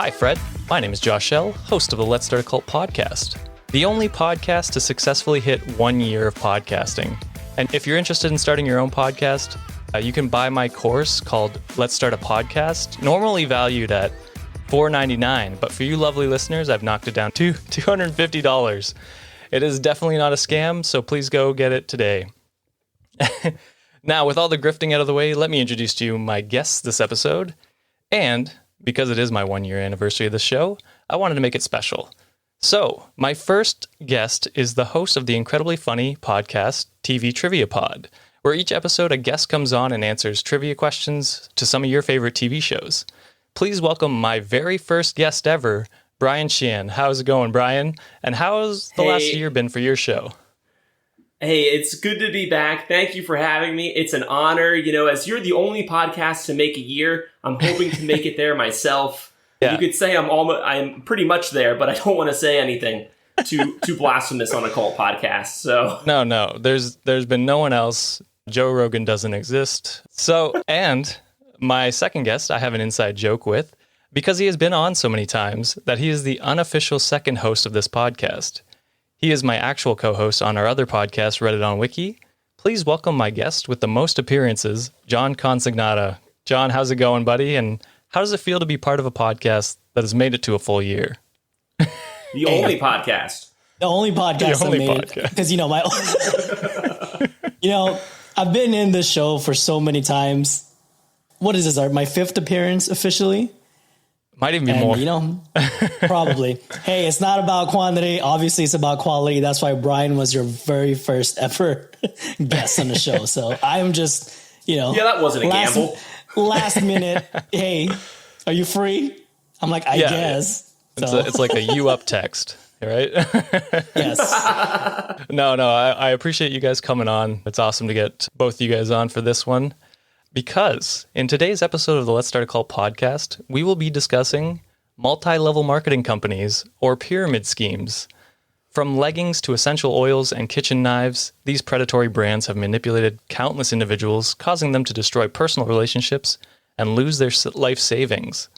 Hi, Fred. My name is Josh L., host of the Let's Start a Cult podcast, the only podcast to successfully hit 1 year of podcasting. And if you're interested in starting your own podcast, you can buy my course called Let's Start a Podcast, normally valued at $4.99, but for you lovely listeners, I've knocked it down to $250. It is definitely not a scam, so please go get it today. Now, with all the grifting out of the way, let me introduce to you my guests this episode. And because it is my 1 year anniversary of the show, I wanted to make it special. So, my first guest is the host of the incredibly funny podcast, TV Trivia Pod, where each episode a guest comes on and answers trivia questions to some of your favorite TV shows. Please welcome my very first guest ever, Brian Sheehan. How's it going, Brian? And how's the last year been for your show? Hey, it's good to be back. Thank you for having me. It's an honor. You know, as you're the only podcast to make a year, I'm hoping to make it there myself. Yeah. You could say I'm pretty much there, but I don't want to say anything too blasphemous on a cult podcast. So no, there's been no one else. Joe Rogan doesn't exist. So, and my second guest, I have an inside joke with, because he has been on so many times that he is the unofficial second host of this podcast. He is my actual co-host on our other podcast, Reddit on Wiki. Please welcome my guest with the most appearances, John Consignata. John, how's it going, buddy? And how does it feel to be part of a podcast that has made it to a full year? The only podcast. The only podcast I made. Because, I've been in this show for so many times. What is this, my fifth appearance officially? Might even be more. Probably. Hey, it's not about quantity. Obviously, it's about quality. That's why Brian was your very first ever guest on the show. So I'm just, Yeah, that wasn't a gamble. Last minute, hey, are you free? I'm like, I guess. So. It's like a you up text, right? Yes. No, I appreciate you guys coming on. It's awesome to get both you guys on for this one. Because in today's episode of the Let's Start a Cult podcast, we will be discussing multi-level marketing companies or pyramid schemes. From leggings to essential oils and kitchen knives, these predatory brands have manipulated countless individuals, causing them to destroy personal relationships and lose their life savings.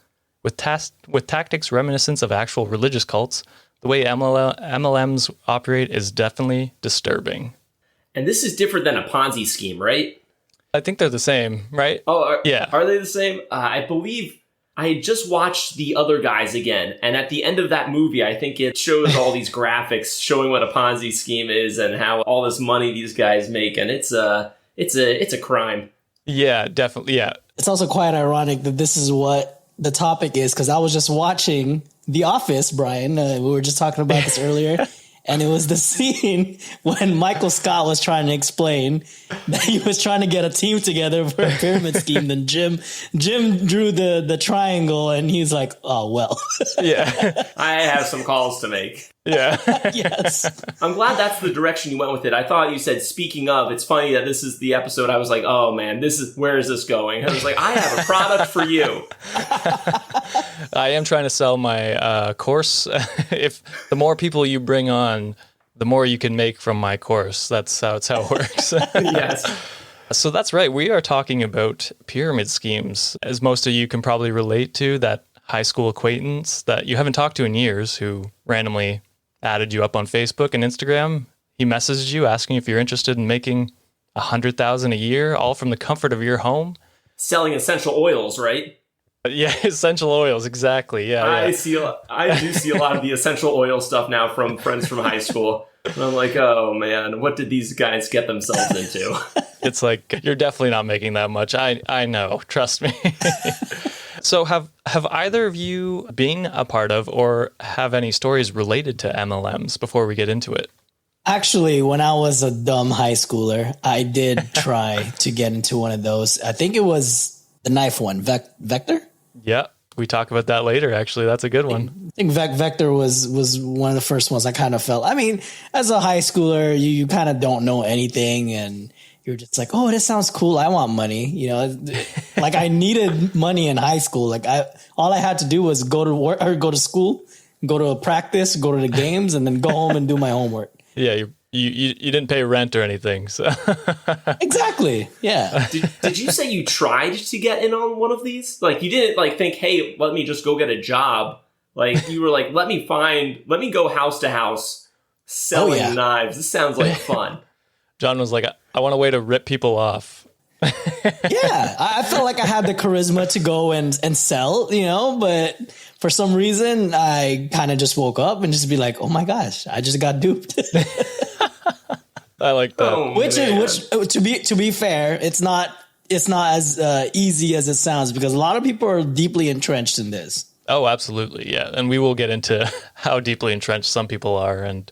With tactics reminiscent of actual religious cults, the way MLMs operate is definitely disturbing. And this is different than a Ponzi scheme, right? I think they're the same, right? Oh, yeah. Are they the same? I believe I just watched The Other Guys again, and at the end of that movie, I think it shows all these graphics showing what a Ponzi scheme is and how all this money these guys make, and it's a crime. Yeah, definitely. Yeah. It's also quite ironic that this is what the topic is, because I was just watching The Office, Brian. We were just talking about this earlier. And it was the scene when Michael Scott was trying to explain that he was trying to get a team together for a pyramid scheme. Then Jim drew the triangle, and he's like, "Oh well." Yeah, I have some calls to make. Yeah. Yes. I'm glad that's the direction you went with it. I thought you said, speaking of, it's funny that this is the episode. I was like, oh man, where is this going? I was like, I have a product for you. I am trying to sell my course. If the more people you bring on, the more you can make from my course. That's how it works. Yes. So that's right. We are talking about pyramid schemes, as most of you can probably relate to, that high school acquaintance that you haven't talked to in years who randomly added you up on Facebook and Instagram. He messaged you asking if you're interested in making $100,000 a year, all from the comfort of your home. Selling essential oils, right? Yeah, essential oils, exactly. Yeah, I do see a lot of the essential oil stuff now from friends from high school. And I'm like, oh man, what did these guys get themselves into? It's like, you're definitely not making that much. I know, trust me. So have either of you been a part of or have any stories related to MLMs before we get into it? Actually, when I was a dumb high schooler, I did try to get into one of those. I think it was the knife one, Vector? Yeah, we talk about that later, actually. That's a good one. I think Vector was one of the first ones I kind of felt. I mean, as a high schooler, you kind of don't know anything, and you're just like, oh, this sounds cool. I want money. Like I needed money in high school. Like all I had to do was go to work or go to school, go to a practice, go to the games, and then go home and do my homework. Yeah, You didn't pay rent or anything. So Exactly. Yeah. Did you say you tried to get in on one of these? Like, you didn't like think, hey, let me just go get a job. Like, you were like, let me go house to house selling knives. This sounds like fun. John was like, I want a way to rip people off. Yeah. I felt like I had the charisma to go and sell, but for some reason I kind of just woke up and just be like, oh my gosh, I just got duped. I like that. Oh, which to be fair, it's not as easy as it sounds, because a lot of people are deeply entrenched in this. Oh, absolutely. Yeah. And we will get into how deeply entrenched some people are. And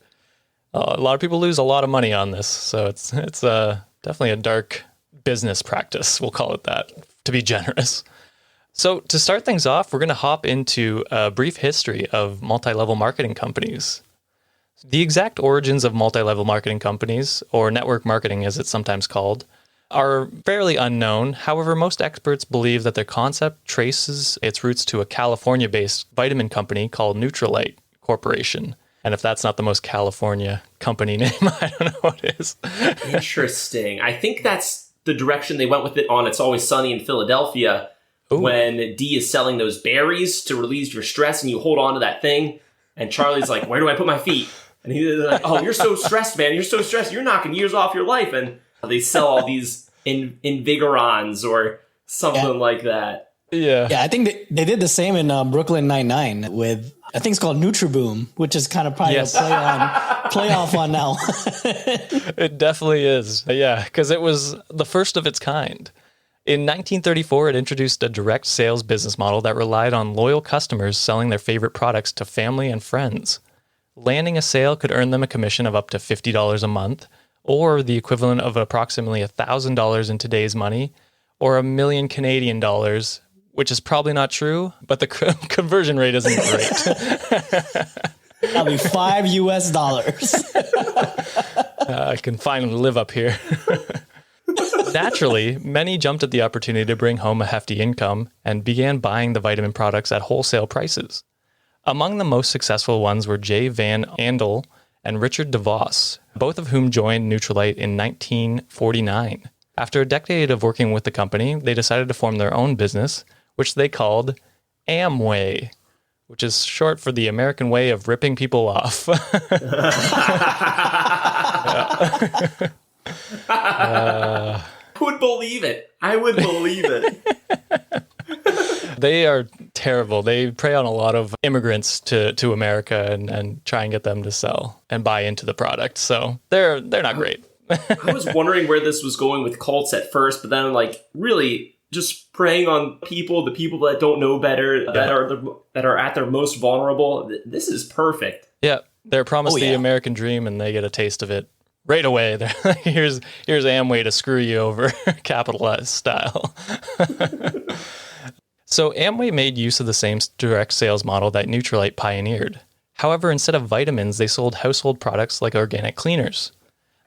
a lot of people lose a lot of money on this. So it's definitely a dark business practice. We'll call it that, to be generous. So to start things off, we're going to hop into a brief history of multi-level marketing companies. The exact origins of multi-level marketing companies, or network marketing as it's sometimes called, are fairly unknown. However, most experts believe that their concept traces its roots to a California-based vitamin company called Nutrilite Corporation. And if that's not the most California company name, I don't know what is. Interesting. I think that's the direction they went with it on It's Always Sunny in Philadelphia. Ooh. When Dee is selling those berries to release your stress and you hold on to that thing. And Charlie's like, where do I put my feet? And he's like, oh, you're so stressed, man. You're so stressed. You're knocking years off your life. And they sell all these Invigorons or something like that. Yeah. Yeah, I think they did the same in Brooklyn Nine-Nine with, I think it's called Nutriboom, which is kind of probably a play off on now. It definitely is. Yeah, because it was the first of its kind. In 1934, it introduced a direct sales business model that relied on loyal customers selling their favorite products to family and friends. Landing a sale could earn them a commission of up to $50 a month, or the equivalent of approximately $1,000 in today's money, or $1 million Canadian dollars, which is probably not true, but the conversion rate isn't great. That'll be $5 US. I can finally live up here. Naturally, many jumped at the opportunity to bring home a hefty income and began buying the vitamin products at wholesale prices. Among the most successful ones were J. Van Andel and Richard DeVos, both of whom joined Nutrilite in 1949. After a decade of working with the company, they decided to form their own business, which they called Amway, which is short for the American way of ripping people off. I would believe it. I would believe it. They are terrible. They prey on a lot of immigrants to America and try and get them to sell and buy into the product. So they're not great. I was wondering where this was going with cults at first, but then like really just preying on people, the people that don't know better, that are at their most vulnerable. This is perfect. Yeah, they're promised the American dream, and they get a taste of it right away. They're like, here's Amway to screw you over, capitalized style. So Amway made use of the same direct sales model that Nutrilite pioneered. However, instead of vitamins, they sold household products like organic cleaners.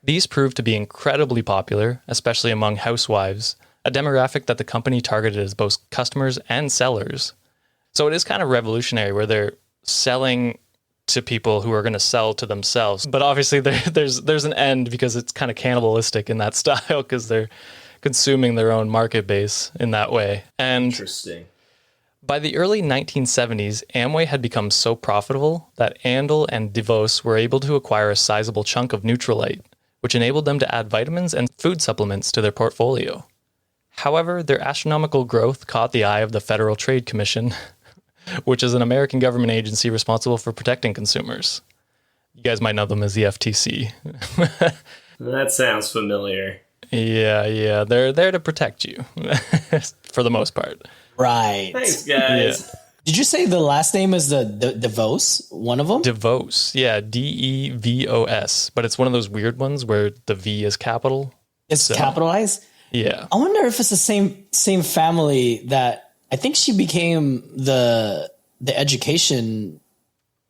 These proved to be incredibly popular, especially among housewives, a demographic that the company targeted as both customers and sellers. So it is kind of revolutionary where they're selling to people who are going to sell to themselves. But obviously there's an end because it's kind of cannibalistic in that style because they're consuming their own market base in that way. And interesting. By the early 1970s, Amway had become so profitable that Andel and DeVos were able to acquire a sizable chunk of Nutrilite, which enabled them to add vitamins and food supplements to their portfolio. However, their astronomical growth caught the eye of the Federal Trade Commission, which is an American government agency responsible for protecting consumers. You guys might know them as the FTC. That sounds familiar. Yeah, they're there to protect you, for the most part. Right. Thanks, guys. Yeah. Did you say the last name is the DeVos? One of them? DeVos. Yeah, DeVos. But it's one of those weird ones where the V is capital. It's capitalized? Yeah. I wonder if it's the same family that I think she became the education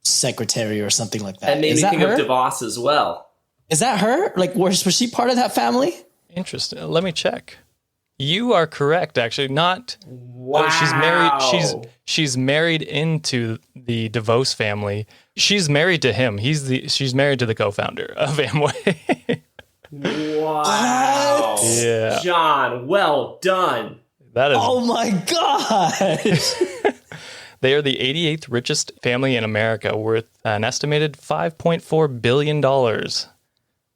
secretary or something like that. That made me think her? of DeVos as well. Is that her? Like, was she part of that family? Interesting. Let me check. You are correct, actually. Not. Wow. She's married into the DeVos family. She's married to him. She's married to the co-founder of Amway. Wow. Yeah. John, well done. That is. Oh my gosh. They are the 88th richest family in America, worth an estimated $5.4 billion.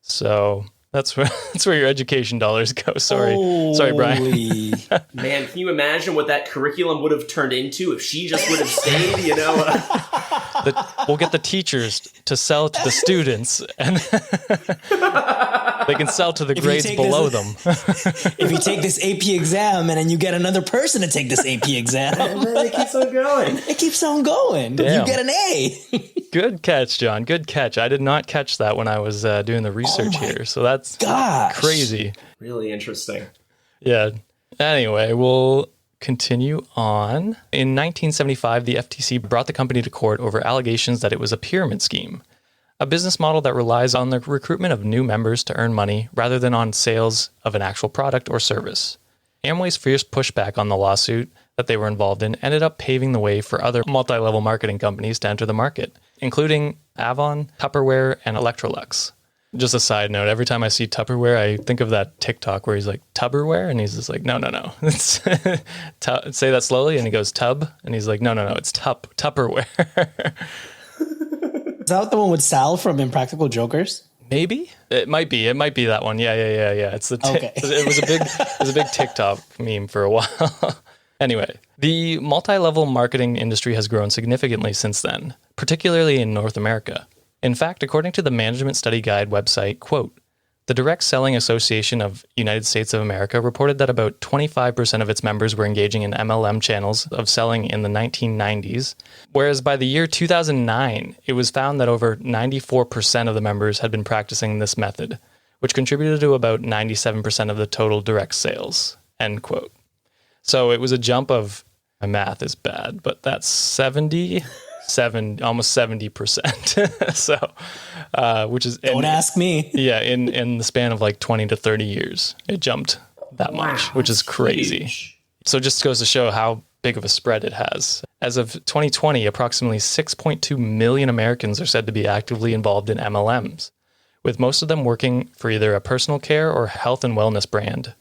So that's where your education dollars go. Sorry, Brian. Man, can you imagine what that curriculum would have turned into if she just would have stayed, We'll get the teachers to sell to the students, and they can sell to the grades below them. If you take this AP exam and then you get another person to take this AP exam, and then it keeps on going. It keeps on going. Damn. You get an A. Good catch, John. Good catch. I did not catch that when I was doing the research here. So that's crazy. Really interesting. Yeah. Anyway, we'll continue on. In 1975, the FTC brought the company to court over allegations that it was a pyramid scheme, a business model that relies on the recruitment of new members to earn money rather than on sales of an actual product or service. Amway's fierce pushback on the lawsuit that they were involved in ended up paving the way for other multi-level marketing companies to enter the market, including Avon, Tupperware, and Electrolux. Just a side note, every time I see Tupperware, I think of that TikTok where he's like, Tupperware? And he's just like, no. It's say that slowly. And he goes, tub. And he's like, no, it's Tupperware. Is that the one with Sal from Impractical Jokers? Maybe it might be that one. Yeah. It's okay. It was a big TikTok meme for a while. Anyway, the multi-level marketing industry has grown significantly since then, particularly in North America. In fact, according to the Management Study Guide website, quote, the Direct Selling Association of United States of America reported that about 25% of its members were engaging in MLM channels of selling in the 1990s, whereas by the year 2009, it was found that over 94% of the members had been practicing this method, which contributed to about 97% of the total direct sales, end quote. So it was a jump of, my math is bad, but that's almost 70%. So, which is don't ask me. Yeah, in the span of like 20 to 30 years, it jumped that much, which is crazy. Huge. So, just goes to show how big of a spread it has. As of 2020, approximately 6.2 million Americans are said to be actively involved in MLMs, with most of them working for either a personal care or health and wellness brand.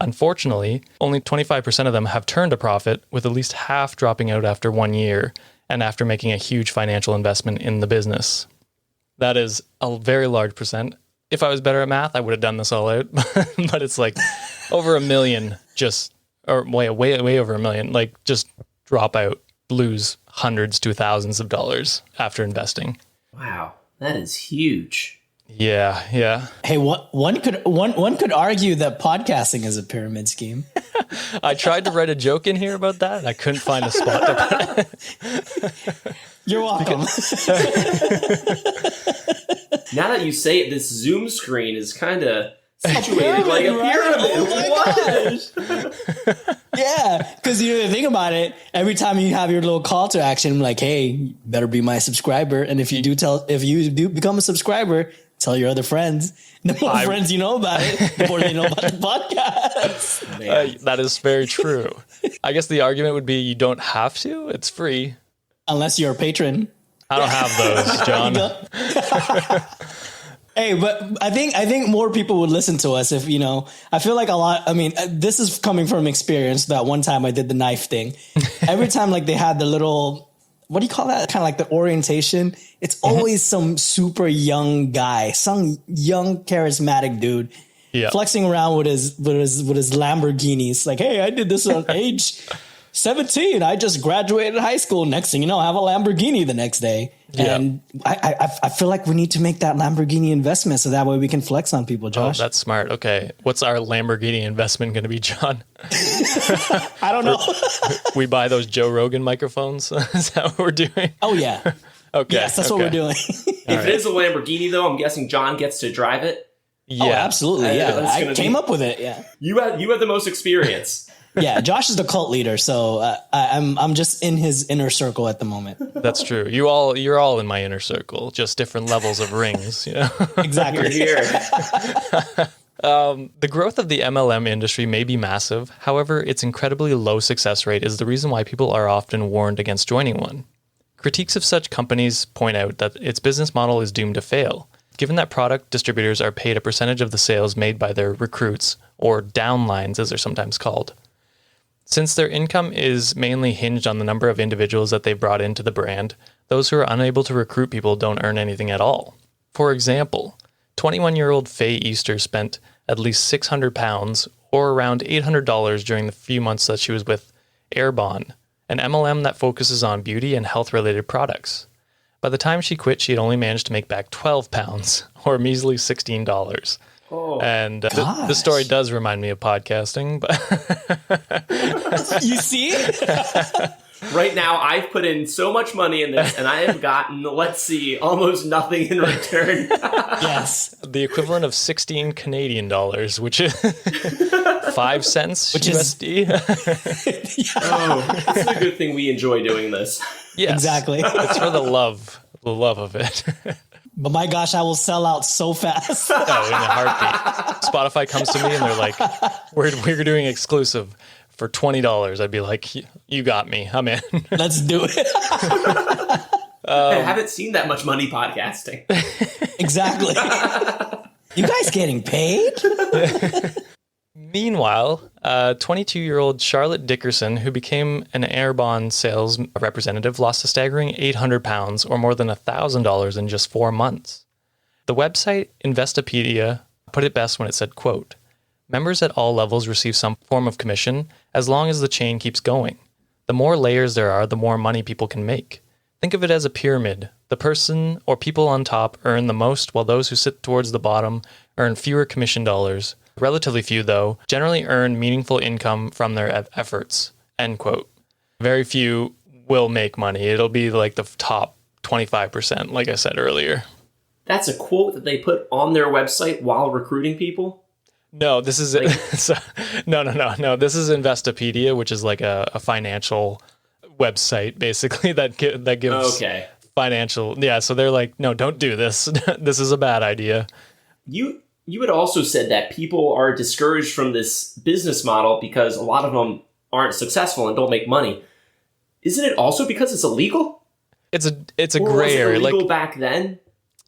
Unfortunately, only 25% of them have turned a profit, with at least half dropping out after 1 year and after making a huge financial investment in the business. That is a very large percent. If I was better at math, I would have done this all out, but it's like over 1 million way over 1 million, like just drop out, lose hundreds to thousands of dollars after investing. Wow, that is huge. Yeah. Hey, one could argue that podcasting is a pyramid scheme. I tried to write a joke in here about that, and I couldn't find a spot to put it. You're welcome. Now that you say it, this Zoom screen is kind of situated like a pyramid. Oh my gosh. Yeah, because you think about it, every time you have your little call to action, I'm like, hey, you better be my subscriber. And if you do become a subscriber, tell your other friends. The more friends you know about it, the more they know about the podcast. That is very true. I guess the argument would be you don't have to. It's free. Unless you're a patron. I don't have those, John. Hey, but I think more people would listen to us if, I feel like this is coming from experience. That one time I did the knife thing. Every time like they had the little, what do you call that? Kind of like the orientation. It's always some super young guy, some young charismatic dude flexing around with his Lamborghinis. Like, hey, I did this at age 17. I just graduated high school. Next thing you know, I have a Lamborghini the next day. And I feel like we need to make that Lamborghini investment so that way we can flex on people, Josh. Oh, that's smart. Okay. What's our Lamborghini investment going to be, John? I don't know. We buy those Joe Rogan microphones? Is that what we're doing? Oh, yeah. Okay. Yes, that's what we're doing. If it is a Lamborghini, though, I'm guessing John gets to drive it. Yeah. Oh, absolutely. Yeah. I came up with it. Yeah. You had the most experience. Yeah, Josh is the cult leader, so I'm just in his inner circle at the moment. That's true. You're all in my inner circle, just different levels of rings. Exactly. You're here. The growth of the MLM industry may be massive. However, its incredibly low success rate is the reason why people are often warned against joining one. Critiques of such companies point out that its business model is doomed to fail, given that product distributors are paid a percentage of the sales made by their recruits, or downlines as they're sometimes called. Since their income is mainly hinged on the number of individuals that they've brought into the brand, those who are unable to recruit people don't earn anything at all. For example, 21-year-old Faye Easter spent at least £600, or around $800 during the few months that she was with Airbon, an MLM that focuses on beauty and health-related products. By the time she quit, she had only managed to make back £12, or a measly $16. Oh, and the story does remind me of podcasting, but You see? right now, I've put in so much money in this, and I have gotten, let's see, almost nothing in return. Yes. the equivalent of 16 Canadian dollars, which is 5 cents Which USD. Oh, it's a good thing we enjoy doing this. Yes, Exactly. It's for the love of it. But my gosh, I will sell out so fast. Oh, in a heartbeat. Spotify comes to me and they're like, "We're doing exclusive for $20." I'd be like, "You got me. I'm in." Let's do it. I haven't seen that much money podcasting. Exactly. You guys getting paid? Meanwhile, 22-year-old Charlotte Dickerson, who became an Airbon sales representative, lost a staggering £800, or more than $1,000 in just 4 months. The website Investopedia put it best when it said, quote, "Members at all levels receive some form of commission as long as the chain keeps going. The more layers there are, the more money people can make. Think of it as a pyramid. The person or people on top earn the most, while those who sit towards the bottom earn fewer commission dollars. Relatively few, though, generally earn meaningful income from their efforts." End quote. Very few will make money. It'll be like the top 25%, like I said earlier. That's a quote that they put on their website while recruiting people? No, this is no. This is Investopedia, which is like a financial website, basically that gives financial. Yeah, so they're like, no, don't do this. This is a bad idea. You had also said that people are discouraged from this business model because a lot of them aren't successful and don't make money. Isn't it also because it's illegal? It's a Or gray was it area. illegal back then?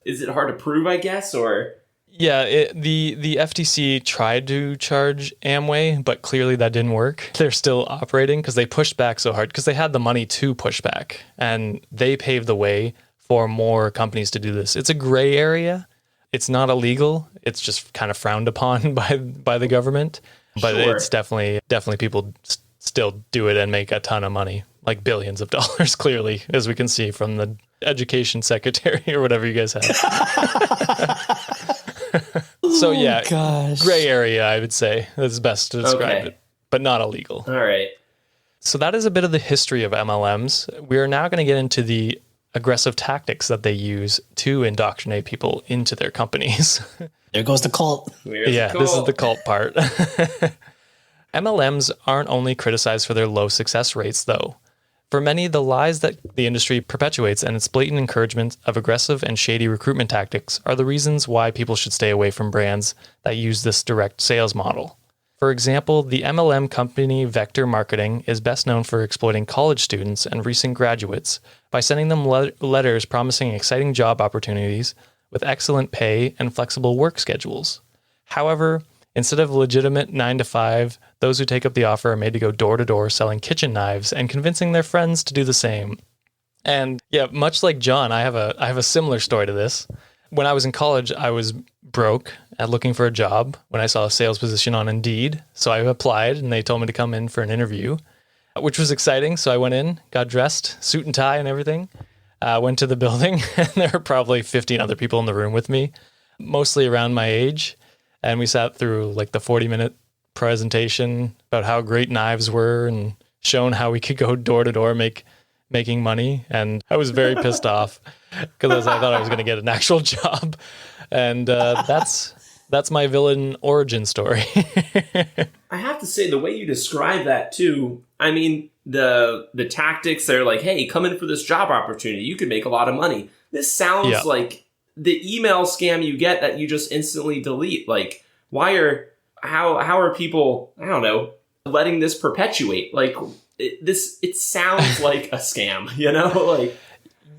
Is it hard to prove, I guess, or? Yeah, the FTC tried to charge Amway, but clearly that didn't work. They're still operating because they pushed back so hard because they had the money to push back, and they paved the way for more companies to do this. It's a gray area. It's not illegal. It's just kind of frowned upon by the government, but Sure. It's definitely people still do it and make a ton of money, like billions of dollars, clearly, as we can see from the education secretary or whatever you guys have. So yeah, Gosh. gray area, I would say, is best to describe it, but not illegal. All right. So that is a bit of the history of MLMs. We are now going to get into the aggressive tactics that they use to indoctrinate people into their companies. There goes the cult. This is the cult part. MLMs aren't only criticized for their low success rates, though. For many, the lies that the industry perpetuates and its blatant encouragement of aggressive and shady recruitment tactics are the reasons why people should stay away from brands that use this direct sales model. For example, the MLM company Vector Marketing is best known for exploiting college students and recent graduates by sending them letters promising exciting job opportunities with excellent pay and flexible work schedules. However, instead of legitimate 9-to-5, those who take up the offer are made to go door to door selling kitchen knives and convincing their friends to do the same. And yeah, much like John, I have a similar story to this. When I was in college, I was broke at looking for a job when I saw a sales position on Indeed. So I applied and they told me to come in for an interview, which was exciting. So I went in, got dressed, suit and tie and everything, went to the building, and there were probably 15 other people in the room with me, mostly around my age. And we sat through like the 40-minute presentation about how great knives were and shown how we could go door to door making money. And I was very pissed off because I thought I was going to get an actual job. And that's my villain origin story. I have to say, the way you describe that too, I mean, the tactics, they're like, hey, come in for this job opportunity. You could make a lot of money. This sounds like the email scam you get that you just instantly delete. Like, how are people, I don't know, letting this perpetuate? Like it sounds like a scam, you know? Like,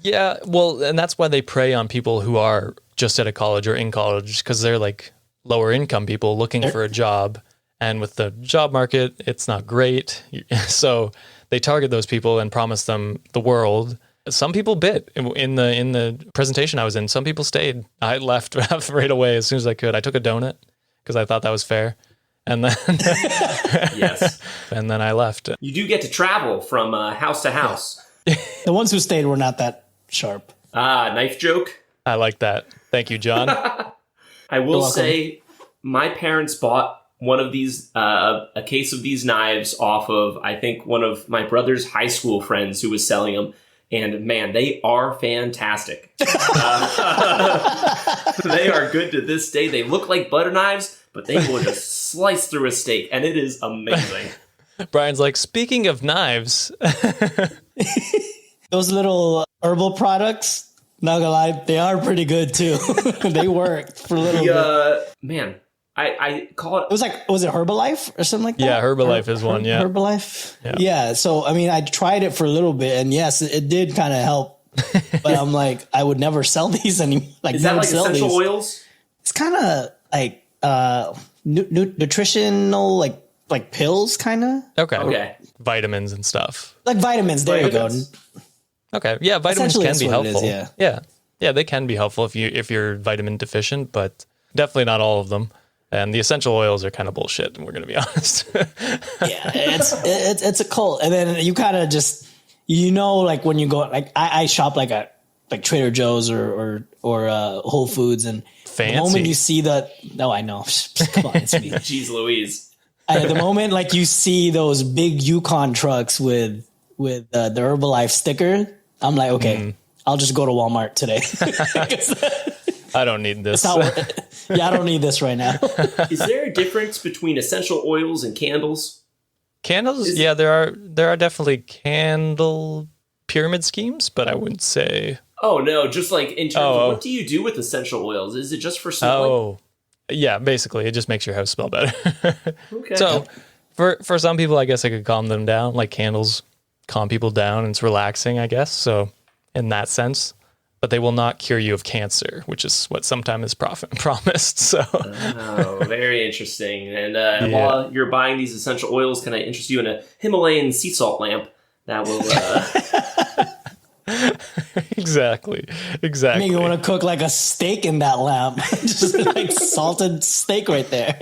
yeah, well, and that's why they prey on people who are just out of college or in college, because they're like lower income people looking for a job. And with the job market, it's not great. So they target those people and promise them the world. Some people bit in the presentation I was in. Some people stayed. I left right away as soon as I could. I took a donut because I thought that was fair. And then yes. And then I left. You do get to travel from house to house. The ones who stayed were not that sharp. Knife joke. I like that. Thank you, John. I will say my parents bought one of these, a case of these knives off of, I think, one of my brother's high school friends who was selling them. And man, they are fantastic. They are good to this day. They look like butter knives, but they will just slice through a steak, and it is amazing. Brian's like, speaking of knives. Those little herbal products, not gonna lie, they are pretty good too. They work for a little bit. Man, I call it... Was it Herbalife or something like that? Yeah, Herbalife is one, yeah. Herbalife? Yeah, so, I mean, I tried it for a little bit, and yes, it did kind of help. But I'm like, I would never sell these anymore. Like, is that like essential oils? It's kind of like nutritional, like pills, kind of. Okay. Vitamins and stuff. Like vitamins, there you go. Okay, yeah, vitamins can be helpful. Is, yeah, they can be helpful if you're vitamin deficient, but definitely not all of them. And the essential oils are kind of bullshit, and we're going to be honest. Yeah, it's a cult. And then you kind of just, like when you go, like I shop like Trader Joe's or Whole Foods, and fancy. The moment you see I know. Come on, it's me. Jeez Louise. The moment like you see those big Yukon trucks with the Herbalife sticker, I'm like, okay, I'll just go to Walmart today. I don't need this. Yeah, I don't need this right now. Is there a difference between essential oils and candles? Candles? Yeah, there are definitely candle pyramid schemes, but I wouldn't say... Oh, no, just like in terms of what do you do with essential oils? Is it just for smelling? Oh, yeah, basically. It just makes your house smell better. Okay. So for some people, I guess I could calm them down. Like candles calm people down and it's relaxing, I guess. So in that sense... But they will not cure you of cancer, which is what sometimes is promised. So, very interesting. And while you're buying these essential oils, can I interest you in a Himalayan sea salt lamp that will? Exactly. Maybe you want to cook like a steak in that lamp, just like salted steak right there.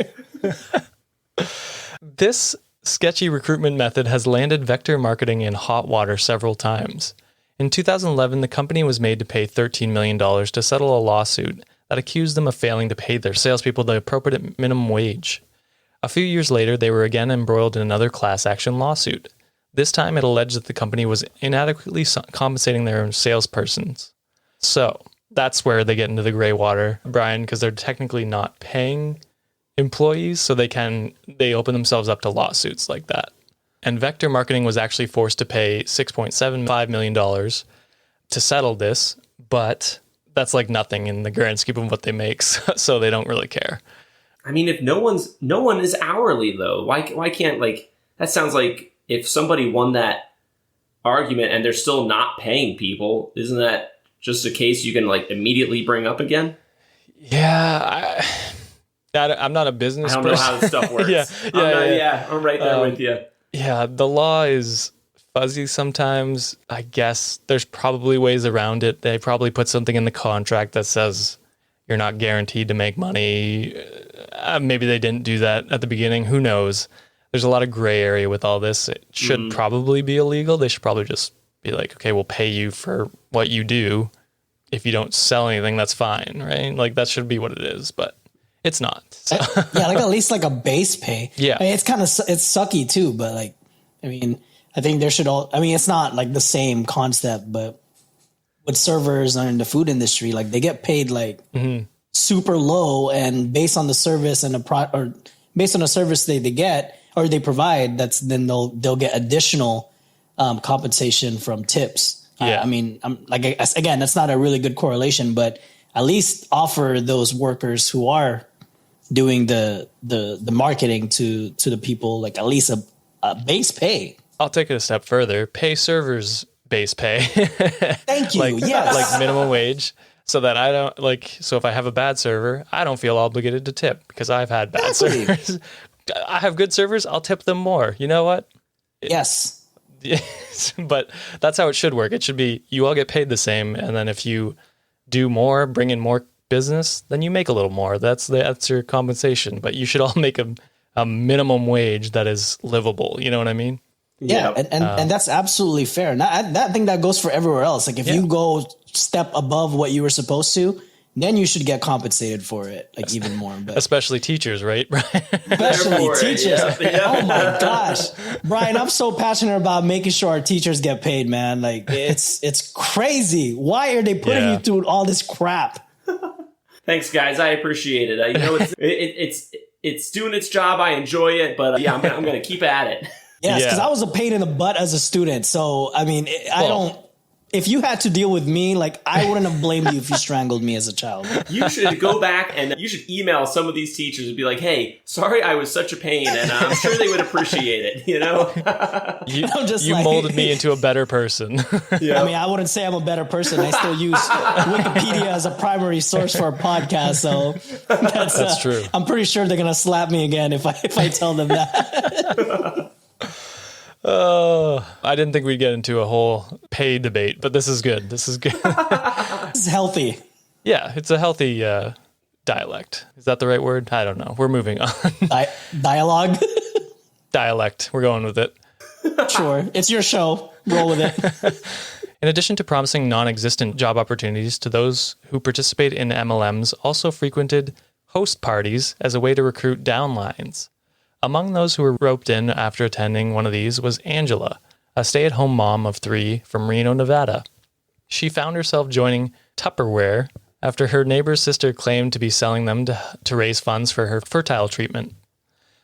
This sketchy recruitment method has landed Vector Marketing in hot water several times. In 2011, the company was made to pay $13 million to settle a lawsuit that accused them of failing to pay their salespeople the appropriate minimum wage. A few years later, they were again embroiled in another class action lawsuit. This time, it alleged that the company was inadequately compensating their own salespersons. So, that's where they get into the gray water, Brian, because they're technically not paying employees, so they open themselves up to lawsuits like that. And Vector Marketing was actually forced to pay $6.75 million to settle this, but that's like nothing in the grand scheme of what they make, so they don't really care. I mean, if no one is hourly though, why can't, like, that sounds like if somebody won that argument and they're still not paying people, isn't that just a case you can like immediately bring up again? Yeah, I'm not a business person. I don't know how this stuff works. I'm right there with you. Yeah, the law is fuzzy sometimes. I guess there's probably ways around it. They probably put something in the contract that says you're not guaranteed to make money. Maybe they didn't do that at the beginning. Who knows? There's a lot of gray area with all this. It should probably be illegal. They should probably just be like, okay, we'll pay you for what you do. If you don't sell anything, that's fine, right? Like that should be what it is, but it's not. So. Yeah, like at least like a base pay. Yeah. I mean, it's sucky too, but like, I mean, I think there should it's not like the same concept, but with servers in the food industry, like they get paid like super low, and based on the service and or based on the service they get or they provide, then they'll get additional compensation from tips. Yeah. I mean, again, that's not a really good correlation, but at least offer those workers who are doing the marketing to the people, like at least a base pay. I'll take it a step further. Pay servers base pay. Thank you. Yes. Like minimum wage. So that I don't so if I have a bad server, I don't feel obligated to tip because I've had bad servers. I have good servers, I'll tip them more. You know what? Yes. But that's how it should work. It should be you all get paid the same, and then if you do more, bring in more business, then you make a little more. That's your compensation. But you should all make a minimum wage that is livable. You know what I mean? Yeah, and that's absolutely fair. And I think that goes for everywhere else. Like if you go step above what you were supposed to, then you should get compensated for it, like even more. But especially teachers, right? especially teachers. Yeah. Oh my gosh, Brian, I'm so passionate about making sure our teachers get paid, man. Like it's crazy. Why are they putting you through all this crap? Thanks, guys. I appreciate it. You know, it's doing its job. I enjoy it, but I'm going to keep at it. Yes, because I was a pain in the butt as a student. So, I mean, if you had to deal with me, like, I wouldn't have blamed you if you strangled me as a child. You should go back and you should email some of these teachers and be like, hey, sorry I was such a pain, and I'm sure they would appreciate it, you know? You molded me into a better person. Yeah. I mean, I wouldn't say I'm a better person. I still use Wikipedia as a primary source for a podcast, so that's true. I'm pretty sure they're going to slap me again if I tell them that. Oh, I didn't think we'd get into a whole pay debate, but this is good. This is healthy. Yeah, it's a healthy dialect. Is that the right word? I don't know. We're moving on. Dialogue? Dialect. We're going with it. Sure. It's your show. Roll with it. In addition to promising non-existent job opportunities to those who participate in MLMs, also frequented host parties as a way to recruit downlines. Among those who were roped in after attending one of these was Angela, a stay-at-home mom of 3 from Reno, Nevada. She found herself joining Tupperware after her neighbor's sister claimed to be selling them to raise funds for her fertile treatment.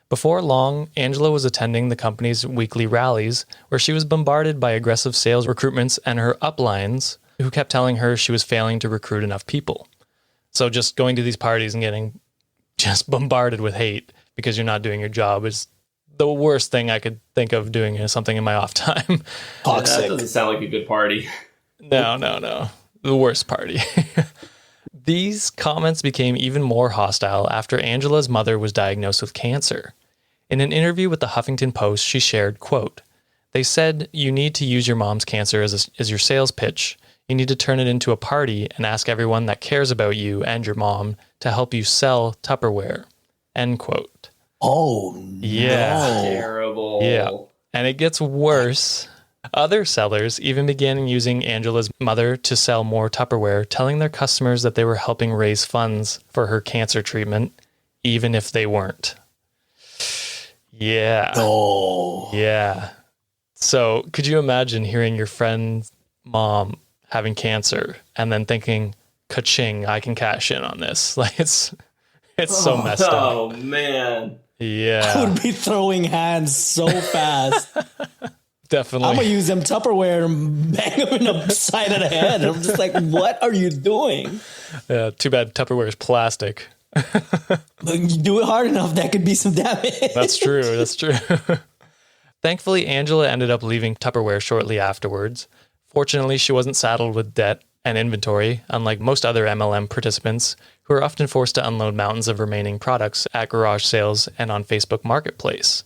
Before long, Angela was attending the company's weekly rallies, where she was bombarded by aggressive sales recruitments and her uplines, who kept telling her she was failing to recruit enough people. So just going to these parties and getting just bombarded with hate because you're not doing your job is the worst thing I could think of doing something in my off time. Toxic. That doesn't sound like a good party. No. The worst party. These comments became even more hostile after Angela's mother was diagnosed with cancer. In an interview with the Huffington Post, she shared, quote, "They said you need to use your mom's cancer as your sales pitch. You need to turn it into a party and ask everyone that cares about you and your mom to help you sell Tupperware." End quote. Oh, yeah. no. Terrible. Yeah. And it gets worse. Other sellers even began using Angela's mother to sell more Tupperware, telling their customers that they were helping raise funds for her cancer treatment, even if they weren't. Yeah. Oh. Yeah. So could you imagine hearing your friend's mom having cancer and then thinking, ka-ching, I can cash in on this? Like it's so messed up. Oh, man. Yeah. I would be throwing hands so fast. Definitely. I'm going to use them Tupperware and bang them in the side of the head. I'm just like, what are you doing? Yeah, too bad Tupperware is plastic. You do it hard enough, that could be some damage. That's true. Thankfully, Angela ended up leaving Tupperware shortly afterwards. Fortunately, she wasn't saddled with debt and inventory, unlike most other MLM participants, who are often forced to unload mountains of remaining products at garage sales and on Facebook Marketplace.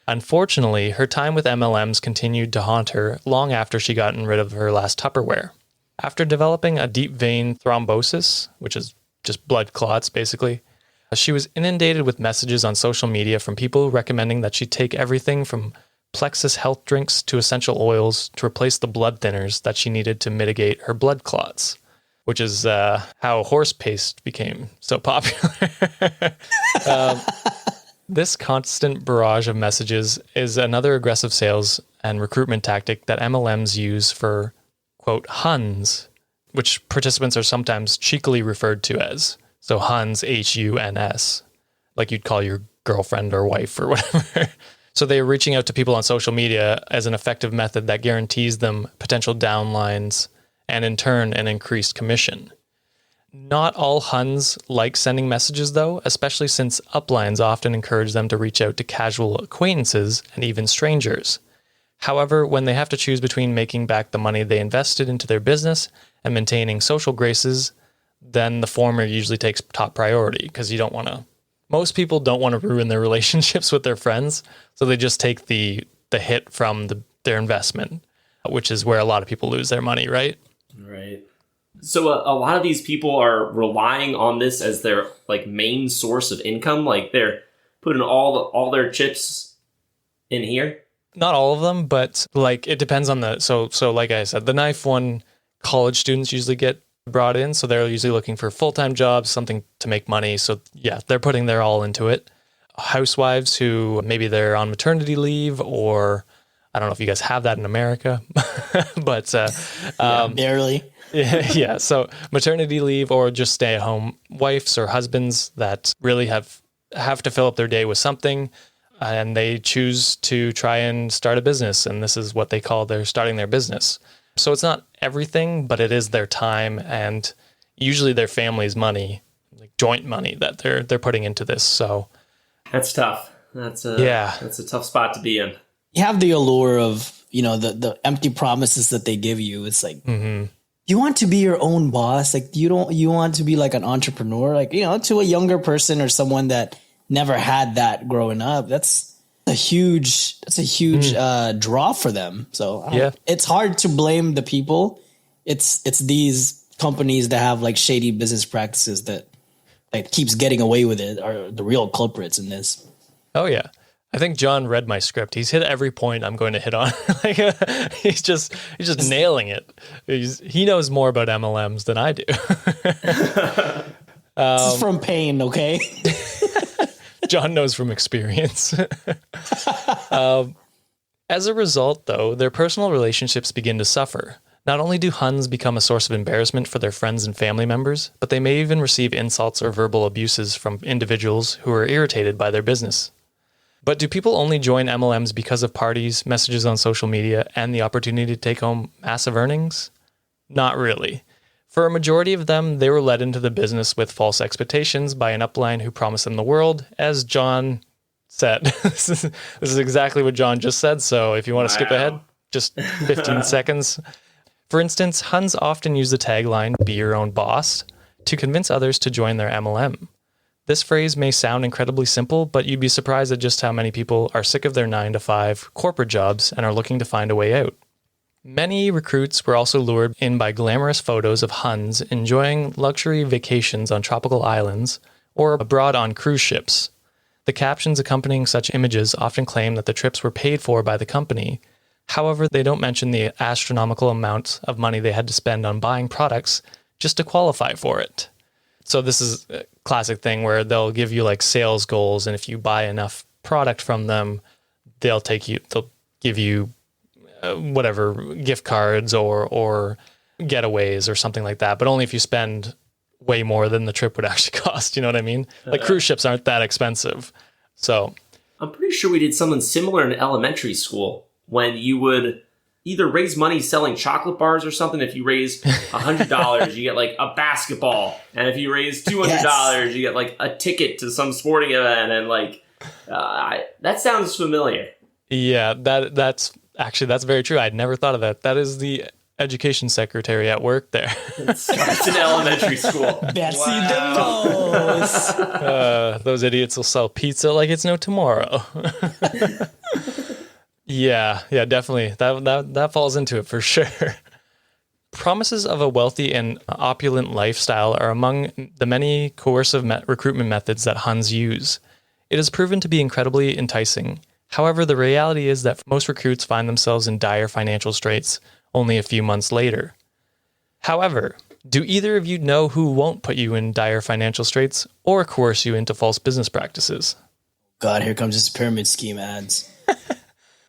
Unfortunately, her time with MLMs continued to haunt her long after she gotten rid of her last Tupperware. After developing a deep vein thrombosis, which is just blood clots basically, she was inundated with messages on social media from people recommending that she take everything from Plexus health drinks to essential oils to replace the blood thinners that she needed to mitigate her blood clots, which is how horse paste became so popular. This constant barrage of messages is another aggressive sales and recruitment tactic that MLMs use for, quote, Huns, which participants are sometimes cheekily referred to as. So Huns, Huns, like you'd call your girlfriend or wife or whatever. So they are reaching out to people on social media as an effective method that guarantees them potential downlines and in turn an increased commission. Not all Huns like sending messages, though, especially since uplines often encourage them to reach out to casual acquaintances and even strangers. However, when they have to choose between making back the money they invested into their business and maintaining social graces, then the former usually takes top priority, because most people don't want to ruin their relationships with their friends, so they just take the hit from their investment, which is where a lot of people lose their money, right? Right. So a lot of these people are relying on this as their like main source of income. Like they're putting all their chips in here. Not all of them, but like it depends on so like I said, the knife one, college students usually get brought in, so they're usually looking for full-time jobs, something to make money. So yeah, they're putting their all into it. Housewives who maybe they're on maternity leave, or I don't know if you guys have that in America, but barely. Yeah, so maternity leave or just stay-at-home wives or husbands that really have to fill up their day with something, and they choose to try and start a business, and this is what they call they're starting their business. So it's not everything, but it is their time and usually their family's money, like joint money that they're putting into this. So that's tough. That's a tough spot to be in. You have the allure of, the empty promises that they give you. It's like, you want to be your own boss. Like you want to be like an entrepreneur, like, to a younger person or someone that never had that growing up. That's a huge draw for them. So it's hard to blame the people. It's these companies that have like shady business practices that keeps getting away with it are the real culprits in this. Oh yeah. I think John read my script. He's hit every point I'm going to hit on. He's just nailing it. He knows more about MLMs than I do. This is from pain, okay? John knows from experience. As a result, though, their personal relationships begin to suffer. Not only do Huns become a source of embarrassment for their friends and family members, but they may even receive insults or verbal abuses from individuals who are irritated by their business. But do people only join MLMs because of parties, messages on social media, and the opportunity to take home massive earnings? Not really. For a majority of them, they were led into the business with false expectations by an upline who promised them the world, as John said. This is exactly what John just said, so if you want to skip ahead, just 15 seconds. For instance, Huns often use the tagline, "Be your own boss," to convince others to join their MLM. This phrase may sound incredibly simple, but you'd be surprised at just how many people are sick of their 9-to-5 corporate jobs and are looking to find a way out. Many recruits were also lured in by glamorous photos of Huns enjoying luxury vacations on tropical islands or abroad on cruise ships. The captions accompanying such images often claim that the trips were paid for by the company. However, they don't mention the astronomical amount of money they had to spend on buying products just to qualify for it. So this is a classic thing where they'll give you like sales goals, and if you buy enough product from them, they'll give you whatever gift cards or getaways or something like that, but only if you spend way more than the trip would actually cost. You know what I mean? Like cruise ships aren't that expensive. So I'm pretty sure we did something similar in elementary school when you would either raise money selling chocolate bars or something. If you raise $100, you get like a basketball. And if you raise $200, you get like a ticket to some sporting event. And like, that sounds familiar. Yeah, that's very true. I'd never thought of that. That is the education secretary at work there. It starts in elementary school. Betsy DeVos. Those idiots will sell pizza like it's no tomorrow. Yeah, definitely. That falls into it for sure. Promises of a wealthy and opulent lifestyle are among the many coercive recruitment methods that Huns use. It has proven to be incredibly enticing. However, the reality is that most recruits find themselves in dire financial straits only a few months later. However, do either of you know who won't put you in dire financial straits or coerce you into false business practices? God, here comes this pyramid scheme ads.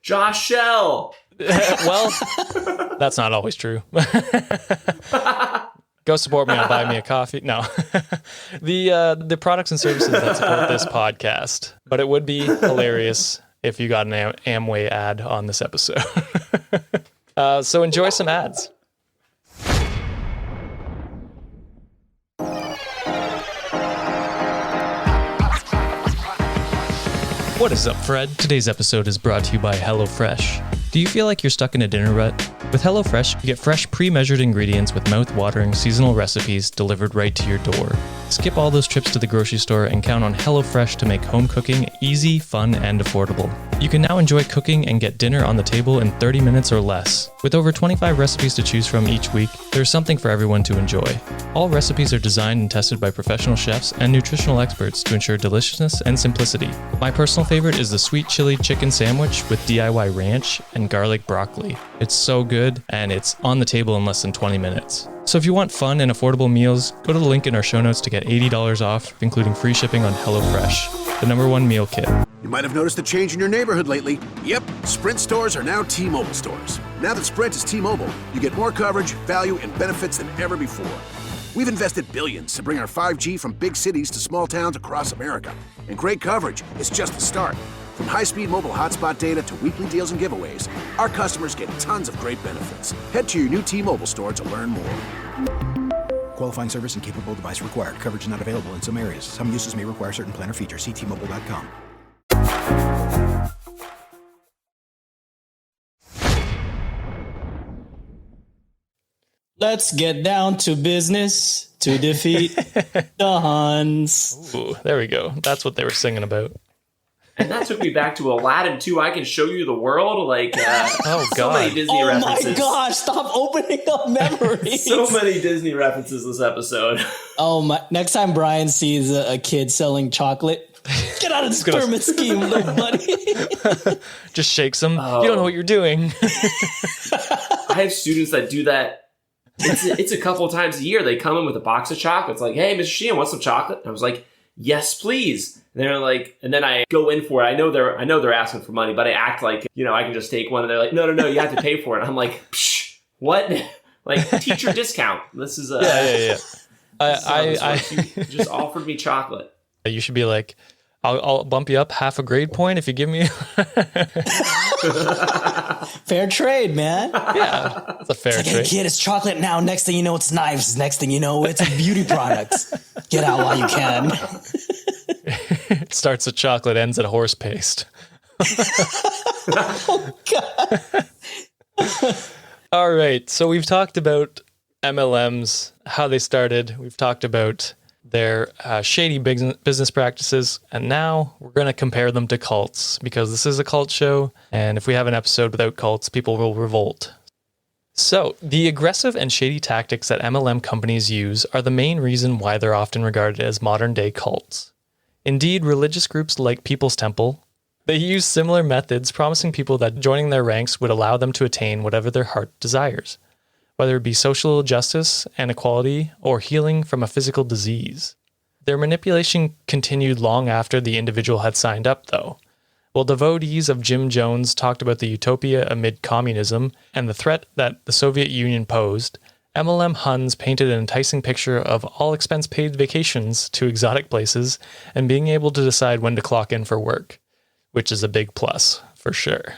Josh Shell. Well, that's not always true. Go support me. I'll buy me a coffee. No, the products and services that support this podcast. But it would be hilarious if you got an Amway ad on this episode. So enjoy some ads. What is up, Fred? Today's episode is brought to you by HelloFresh. Do you feel like you're stuck in a dinner rut? With HelloFresh, you get fresh, pre-measured ingredients with mouth-watering seasonal recipes delivered right to your door. Skip all those trips to the grocery store and count on HelloFresh to make home cooking easy, fun, and affordable. You can now enjoy cooking and get dinner on the table in 30 minutes or less. With over 25 recipes to choose from each week, there's something for everyone to enjoy. All recipes are designed and tested by professional chefs and nutritional experts to ensure deliciousness and simplicity. My personal favorite is the sweet chili chicken sandwich with DIY ranch and garlic broccoli. It's so good, and it's on the table in less than 20 minutes. So if you want fun and affordable meals, go to the link in our show notes to get $80 off, including free shipping on HelloFresh, the #1 meal kit. You might have noticed a change in your neighborhood lately. Yep, Sprint stores are now T-Mobile stores. Now that Sprint is T-Mobile, you get more coverage, value, and benefits than ever before. We've invested billions to bring our 5G from big cities to small towns across America. And great coverage is just the start. From high-speed mobile hotspot data to weekly deals and giveaways, our customers get tons of great benefits. Head to your new T-Mobile store to learn more. Qualifying service and capable device required. Coverage not available in some areas. Some uses may require certain plan or features. See T-Mobile.com. Let's get down to business to defeat the Huns. Ooh, there we go. That's what they were singing about. And that took me back to Aladdin 2. I Can Show You the World. Oh, so many God. Disney references. Oh my gosh, stop opening up memories. So many Disney references this episode. Oh my! Next time Brian sees a kid selling chocolate, get out of this pyramid scheme, little buddy. Just shakes them. You don't know what you're doing. I have students that do that. It's a couple of times a year. They come in with a box of chocolates. Like, hey, Mr. Sheehan, want some chocolate? And I was like, yes, please. And they're like, and then I go in for it. I know they're asking for money, but I act like, I can just take one. And they're like, no, you have to pay for it. And I'm like, psh, what? Like, teacher discount. This is Yeah. I you just offered me chocolate. You should be like, I'll bump you up half a grade point if you give me. Fair trade, man. Yeah, it's a fair Hey trade. kid, it's chocolate now. Next thing you know, it's knives. Next thing you know, it's beauty products. Get out while you can. It starts at chocolate, ends at horse paste. Oh God. All right, so we've talked about MLMs, how they started. We've talked about their shady business practices, and now we're going to compare them to cults, because this is a cult show, and if we have an episode without cults, people will revolt. So, the aggressive and shady tactics that MLM companies use are the main reason why they're often regarded as modern-day cults. Indeed, religious groups like People's Temple, they use similar methods, promising people that joining their ranks would allow them to attain whatever their heart desires, whether it be social justice and equality or healing from a physical disease. Their manipulation continued long after the individual had signed up, though. While devotees of Jim Jones talked about the utopia amid communism and the threat that the Soviet Union posed, MLM Huns painted an enticing picture of all expense-paid vacations to exotic places and being able to decide when to clock in for work, which is a big plus, for sure.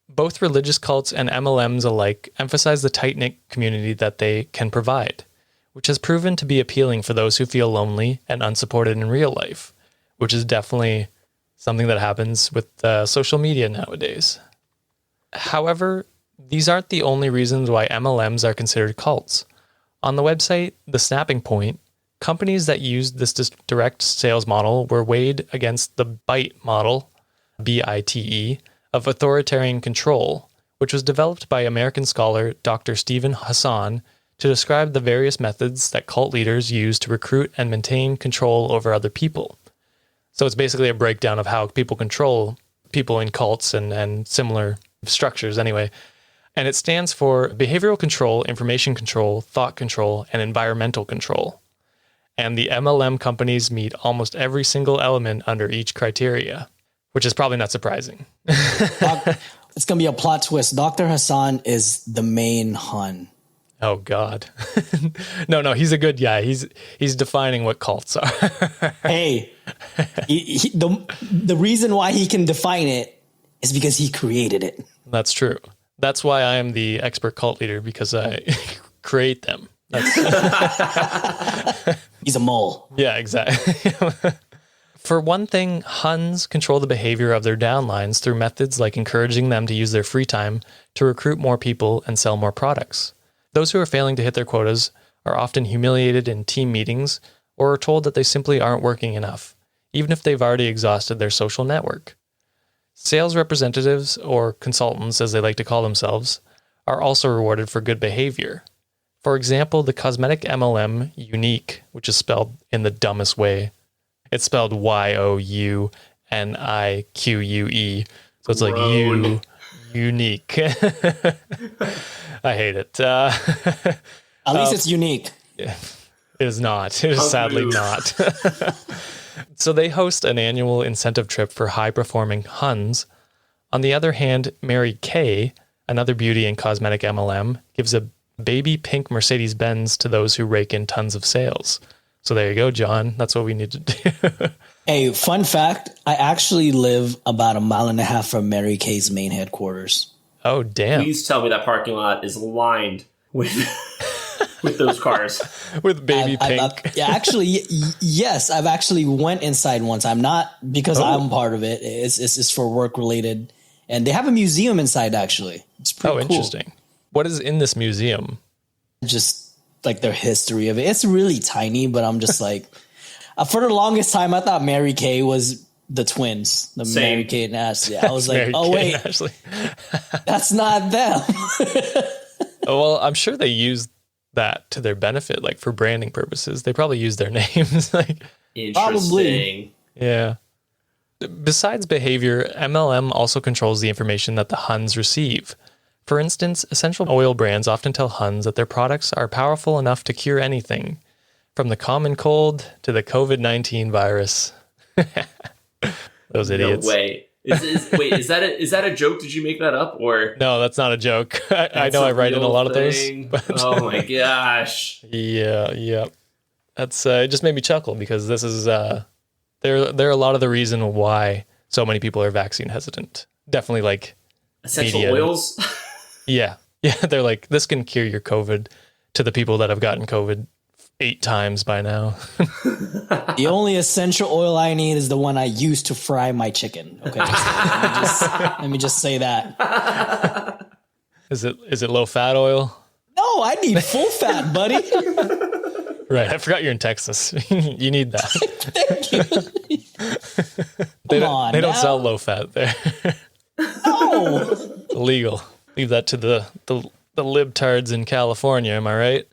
Both religious cults and MLMs alike emphasize the tight-knit community that they can provide, which has proven to be appealing for those who feel lonely and unsupported in real life, which is definitely something that happens with social media nowadays. However, these aren't the only reasons why MLMs are considered cults. On the website, The Snapping Point, companies that used this direct sales model were weighed against the BITE model, BITE, of authoritarian control, which was developed by American scholar Dr. Stephen Hassan to describe the various methods that cult leaders use to recruit and maintain control over other people. So it's basically a breakdown of how people control people in cults and similar structures anyway. And it stands for behavioral control, information control, thought control, and environmental control. And the MLM companies meet almost every single element under each criteria, which is probably not surprising. It's going to be a plot twist. Dr. Hassan is the main Hun. Oh, God. No, he's a good guy. He's defining what cults are. Hey, the reason why he can define it is because he created it. That's true. That's why I am the expert cult leader, because I create them. He's a mole. Yeah, exactly. For one thing, Huns control the behavior of their downlines through methods like encouraging them to use their free time to recruit more people and sell more products. Those who are failing to hit their quotas are often humiliated in team meetings or are told that they simply aren't working enough, even if they've already exhausted their social network. Sales representatives, or consultants as they like to call themselves, are also rewarded for good behavior. For example, the cosmetic MLM Unique, which is spelled in the dumbest way. It's spelled Younique. So it's like you, unique. I hate it. At least it's unique. It is not. It is sadly not. So they host an annual incentive trip for high-performing Huns. On the other hand, Mary Kay, another beauty and cosmetic MLM, gives a baby pink Mercedes-Benz to those who rake in tons of sales. So there you go, John. That's what we need to do. Hey, fun fact, I actually live about 1.5 miles from Mary Kay's main headquarters. Oh, damn. Please tell me that parking lot is lined with with those cars. With baby pink. Yes, I've actually went inside one time. Not because I'm part of it. It's for work related. And they have a museum inside, actually. It's pretty cool. Interesting. What is in this museum? Just like their history of it. It's really tiny, but I'm just like, for the longest time, I thought Mary Kay was the twins. Mary Kay and Ashley. I was like, oh, wait, that's not them. Well, I'm sure they used that to their benefit, like for branding purposes. They probably use their names. Interesting. Probably. Yeah. Besides behavior, MLM also controls the information that the Huns receive. For instance, essential oil brands often tell Huns that their products are powerful enough to cure anything, from the common cold to the COVID-19 virus. Those idiots. No way. Is that a joke? Did you make that up, or no? That's not a joke. I know I write in a lot of those. But oh my gosh. Yeah. That's it. Just made me chuckle because this is they're a lot of the reason why so many people are vaccine hesitant. Definitely like essential media. Oils. Yeah. They're like, this can cure your COVID, to the people that have gotten COVID 8 times by now. The only essential oil I need is the one I use to fry my chicken. Okay, let me just say that. Is it low fat oil? No, I need full fat, buddy. Right, I forgot you're in Texas. You need that. Thank you. They don't sell low fat there. No. Illegal. Leave that to the libtards in California, am I right?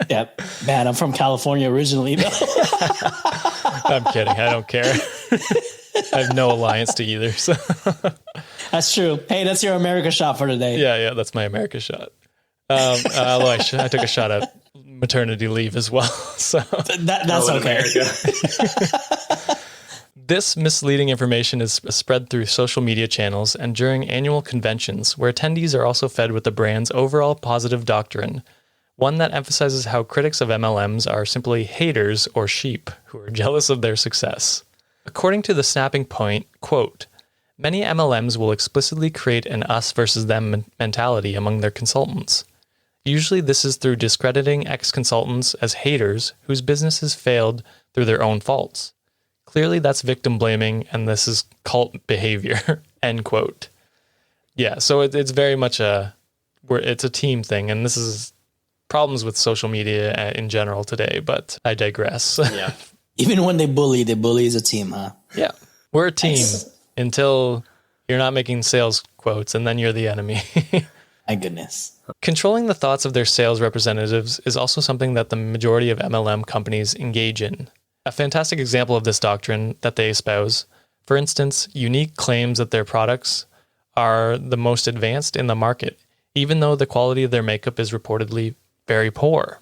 Yep. Man, I'm from California originally, though. I'm kidding. I don't care. I have no alliance to either. So. That's true. Hey, that's your America shot for today. Yeah, that's my America shot. Although I took a shot at maternity leave as well. So that's okay. This misleading information is spread through social media channels and during annual conventions, where attendees are also fed with the brand's overall positive doctrine, one that emphasizes how critics of MLMs are simply haters or sheep who are jealous of their success. According to the Snapping Point, quote, many MLMs will explicitly create an us versus them mentality among their consultants. Usually this is through discrediting ex-consultants as haters whose businesses failed through their own faults. Clearly that's victim blaming and this is cult behavior, end quote. Yeah, so it's very much it's a team thing, and this is problems with social media in general today, but I digress. Yeah. Even when they bully as a team, huh? Yeah, we're a team until you're not making sales quotes and then you're the enemy. My goodness. Controlling the thoughts of their sales representatives is also something that the majority of MLM companies engage in. A fantastic example of this doctrine that they espouse, for instance, Unique claims that their products are the most advanced in the market, even though the quality of their makeup is reportedly very poor.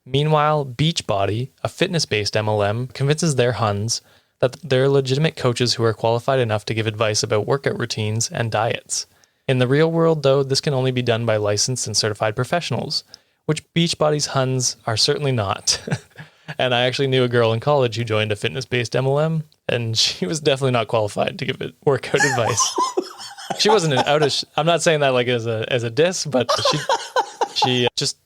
Meanwhile, Beachbody, a fitness-based MLM, convinces their Huns that they're legitimate coaches who are qualified enough to give advice about workout routines and diets. In the real world, though, this can only be done by licensed and certified professionals, which Beachbody's Huns are certainly not. And I actually knew a girl in college who joined a fitness-based MLM, and she was definitely not qualified to give it workout advice. She wasn't I'm not saying that like as a diss, but she just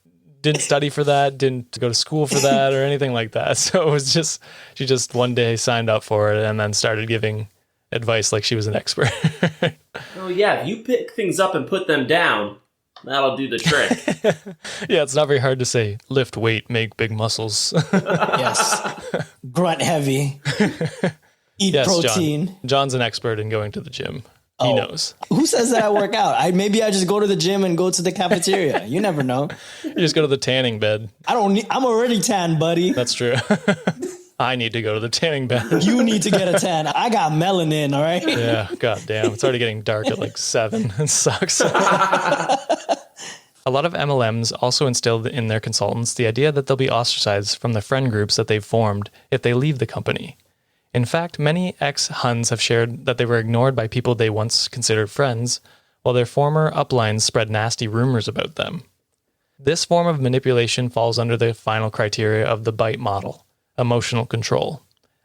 didn't study for that, didn't go to school for that or anything like that. So it was just, she just one day signed up for it and then started giving advice like she was an expert. Oh yeah, if you pick things up and put them down, that'll do the trick. Yeah, it's not very hard to say, lift weight, make big muscles. Yes. Grunt heavy. Eat protein. John's an expert in going to the gym. He knows. Who says that I work out? Maybe I just go to the gym and go to the cafeteria. You never know. You just go to the tanning bed. I'm already tan, buddy. That's true. I need to go to the tanning bed. You need to get a tan. I got melanin, all right? Yeah, god damn. It's already getting dark at like 7. It sucks. A lot of MLMs also instilled in their consultants the idea that they'll be ostracized from the friend groups that they've formed if they leave the company. In fact, many ex-Huns have shared that they were ignored by people they once considered friends, while their former uplines spread nasty rumors about them. This form of manipulation falls under the final criteria of the bite model, emotional control.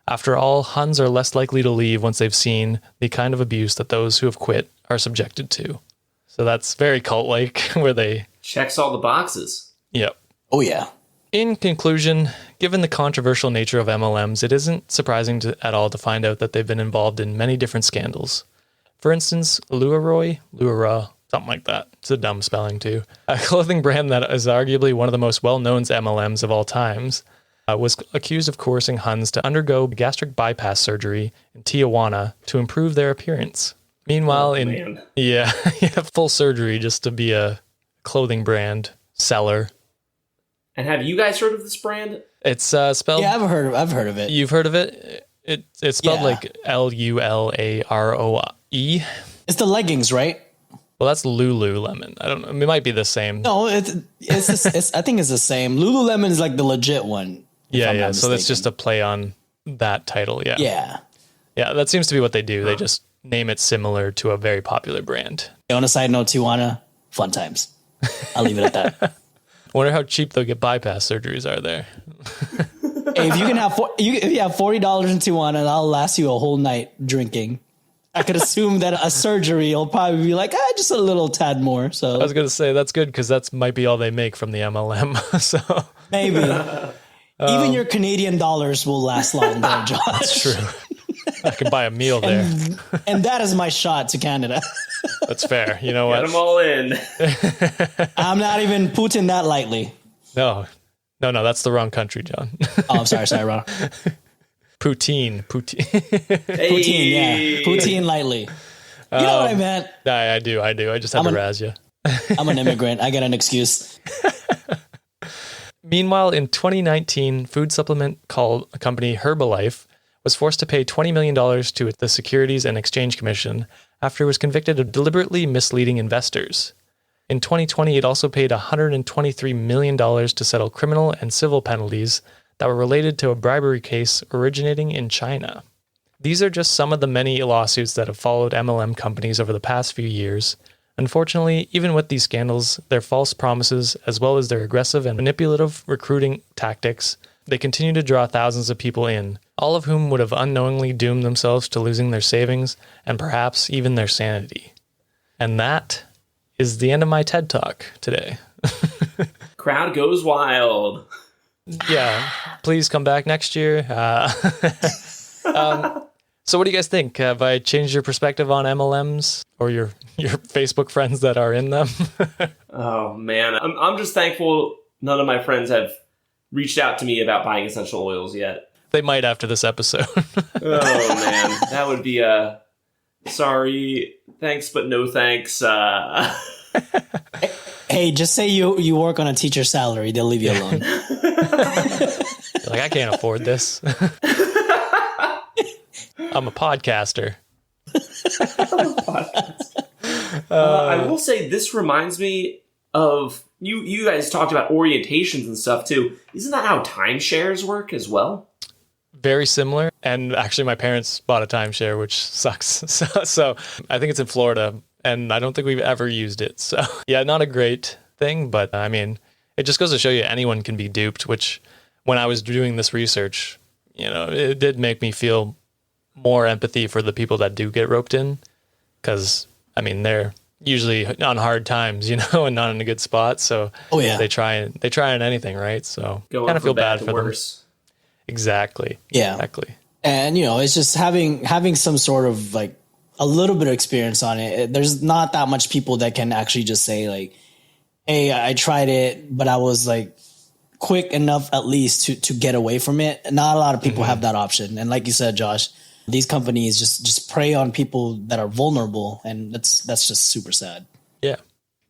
After all, Huns are less likely to leave once they've seen the kind of abuse that those who have quit are subjected to. So that's very cult-like, where they... Checks all the boxes. Yep. Oh, yeah. In conclusion, given the controversial nature of MLMs, it isn't surprising at all to find out that they've been involved in many different scandals. For instance, Luara, something like that. It's a dumb spelling too. A clothing brand that is arguably one of the most well-known MLMs of all times, was accused of coercing Huns to undergo gastric bypass surgery in Tijuana to improve their appearance. Meanwhile, full surgery just to be a clothing brand seller. And have you guys heard of this brand? It's spelled... Yeah, I've heard of it. You've heard of it? It's spelled like Lularoe. It's the leggings, right? Well, that's Lululemon. I don't know. It might be the same. No, it's I think it's the same. Lululemon is like the legit one. Yeah. So that's just a play on that title. Yeah. Yeah, that seems to be what they do. They just name it similar to a very popular brand. On a side note, Tijuana, fun times. I'll leave it at that. I wonder how cheap they'll get bypass surgeries are there. Hey, if you have $40 in Tijuana, that'll last you a whole night drinking. I could assume that a surgery will probably be like, just a little tad more. So I was going to say that's good because that might be all they make from the MLM. So maybe even your Canadian dollars will last longer, Josh. That's true. I can buy a meal there. And that is my shot to Canada. That's fair. You know what? Get them all in. I'm not even putting that lightly. No, that's the wrong country, John. Oh, I'm sorry, Ron. Poutine. Hey. Poutine, yeah. Poutine lightly. You know what I meant? I do. I just had to razz you. I'm an immigrant. I get an excuse. Meanwhile, in 2019, food supplement company Herbalife was forced to pay $20 million to the Securities and Exchange Commission after it was convicted of deliberately misleading investors. In 2020, it also paid $123 million to settle criminal and civil penalties that were related to a bribery case originating in China. These are just some of the many lawsuits that have followed MLM companies over the past few years. Unfortunately, even with these scandals, their false promises, as well as their aggressive and manipulative recruiting tactics, they continue to draw thousands of people in, all of whom would have unknowingly doomed themselves to losing their savings and perhaps even their sanity. And that is the end of my TED Talk today. Crowd goes wild. Yeah, please come back next year. So what do you guys think? Have I changed your perspective on MLMs or your Facebook friends that are in them? Oh, man. I'm just thankful none of my friends have reached out to me about buying essential oils yet. They might after this episode. Oh, man. That would be sorry, thanks, but no thanks. Hey, just say you work on a teacher's salary. They'll leave you alone. Like, I can't afford this. I'm a podcaster. I will say this reminds me of you guys talked about orientations and stuff too. Isn't that how timeshares work as well? Very similar. And actually my parents bought a timeshare, which sucks. So I think it's in Florida and I don't think we've ever used it. So yeah, not a great thing, but I mean, it just goes to show you anyone can be duped, which when I was doing this research, it did make me feel more empathy for the people that do get roped in. Cause I mean, they're usually on hard times, and not in a good spot. So they try on anything, right? So kind of feel bad for them. Exactly. Yeah. Exactly. And it's just having some sort of like a little bit of experience on it. There's not that much people that can actually just say like, hey, I tried it, but I was like quick enough at least to get away from it. Not a lot of people have that option. And like you said, Josh, these companies just prey on people that are vulnerable, and that's just super sad. Yeah.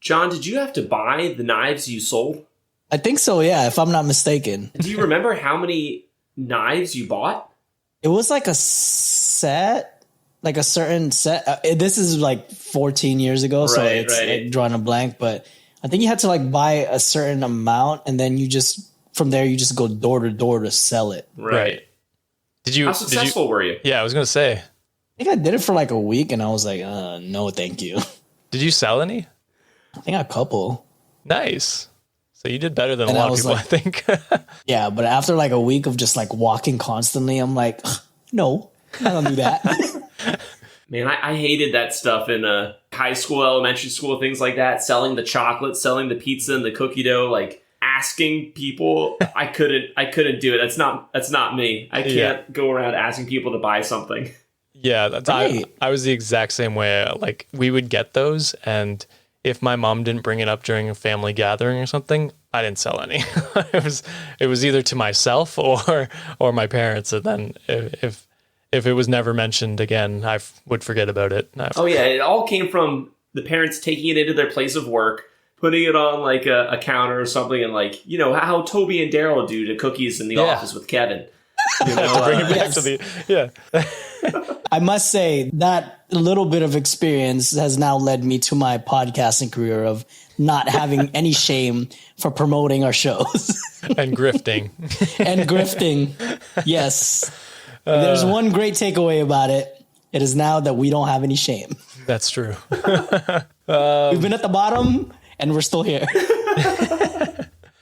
John, did you have to buy the knives you sold? I think so, yeah, if I'm not mistaken. Do you remember how many knives you bought? It was like a set, like a certain set. This is like 14 years ago, so it's like drawing a blank, but I think you had to like buy a certain amount, and then from there you just go door to door to sell it. Right. How successful were you? Yeah, I was going to say. I think I did it for like a week, and I was like, no, thank you. Did you sell any? I think a couple. Nice. So you did better than a lot of people, I think. Yeah, but after like a week of just like walking constantly, I'm like, no, I don't do that. Man, I hated that stuff in high school, elementary school, things like that. Selling the chocolate, selling the pizza and the cookie dough, like asking people. I couldn't do it. That's not me. I can't go around asking people to buy something. Yeah, I was the exact same way. Like we would get those, and if my mom didn't bring it up during a family gathering or something, I didn't sell any. It was either to myself or my parents, and then if it was never mentioned again, I would forget about it. Oh yeah, it all came from the parents taking it into their place of work, putting it on like a counter or something, and like how Toby and Daryl do to cookies in the office with Kevin. To bring it back to the I must say that little bit of experience has now led me to my podcasting career of not having any shame for promoting our shows. And grifting. Yes. If there's one great takeaway about it, it is now that we don't have any shame. That's true. We've been at the bottom and we're still here.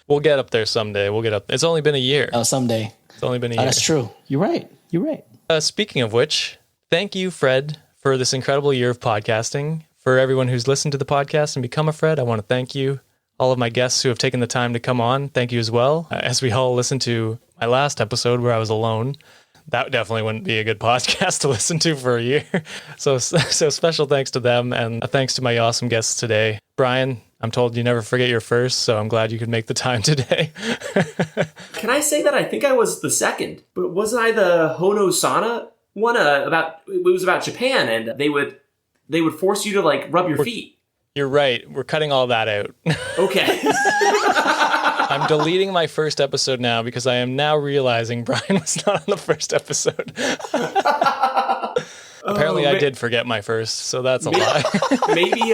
We'll get up there someday. It's only been a year. Oh, someday. It's only been a year. That's true. You're right. Speaking of which, thank you, Fred, for this incredible year of podcasting. For everyone who's listened to the podcast and become a Fred, I want to thank you. All of my guests who have taken the time to come on, thank you as well. As we all listened to my last episode where I was alone, that definitely wouldn't be a good podcast to listen to for a year. So special thanks to them, and thanks to my awesome guests today. Brian, I'm told you never forget your first, so I'm glad you could make the time today. Can I say that I think I was the second? But wasn't I the Honosana one? It was about Japan, and they would force you to like rub your feet. You're right. We're cutting all that out. Okay. I'm deleting my first episode now because I am now realizing Brian was not on the first episode. Apparently I did forget my first, so that's a lie. Maybe,